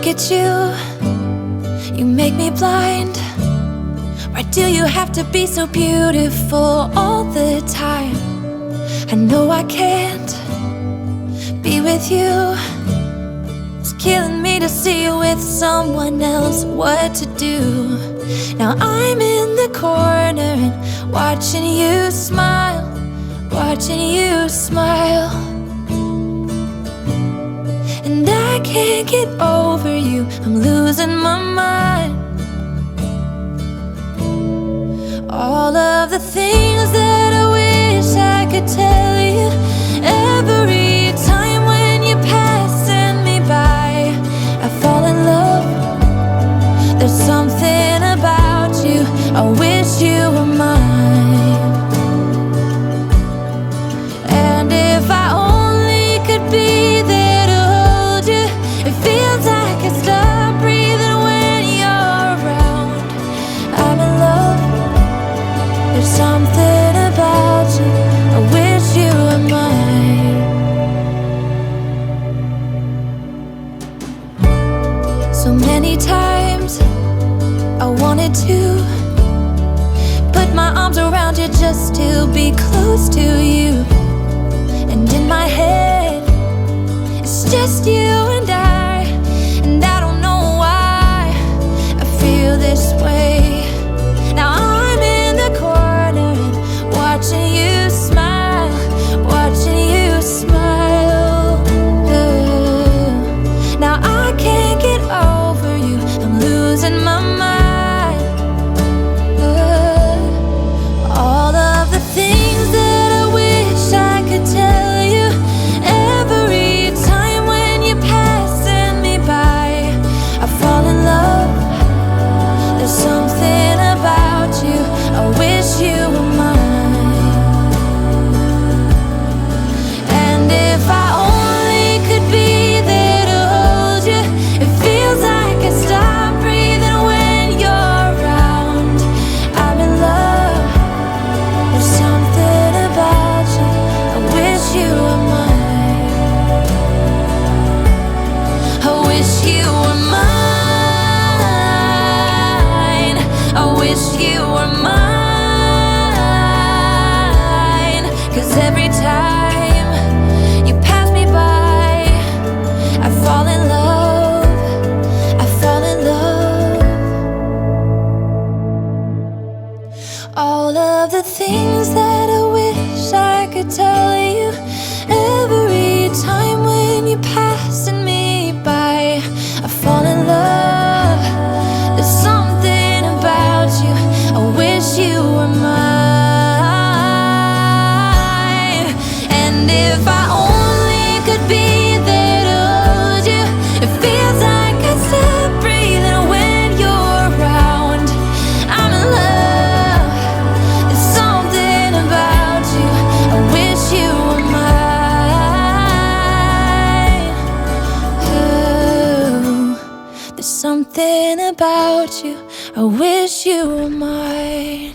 look at you, you make me blind. Why do you have to be so beautiful all the time? I know I can't be with you. It's killing me to see you with someone else. What to do? Now I'm in the corner and watching you smile, watching you smile. And I can't get over you, I'm losing my mind. All of the things that I wish I could tell you, every time when you're passing me by, I fall in love. There's something about you, I wish you were mine. And if I only could be there to hold you, it feels like I stop breathing when you're around. I'm in love. There's something about you, I wish you were mine. So many times I wanted to put my arms around you just to be close to you. And in my head, it's just you and I don't know why I feel this way. Now I'm in the corner and watching you smile, watching you smile. Now I can't get over you, I'm losing my mind. All of the things that I wish I could tell you, every time when you're passing me by, I fall in love. There's something about you, I wish you were mine. And if I only could be there to hold you, it feels like I stop breathing when you're around. I'm in love. There's something about you, I wish you were mine. I wish you were mine. I wish you were mine. 'Cause every time you pass me by, I fall in love, I fall in love. All of the things that I wish I could tell you, every time when you're passing me by, I fall in love. There's something about you, I wish you were mine. And if I only could be there to hold you, it feels like I stop breathing when you're around. I'm in love. There's something about you, I wish you were mine. Ooh, there's something about you, I wish you were mine.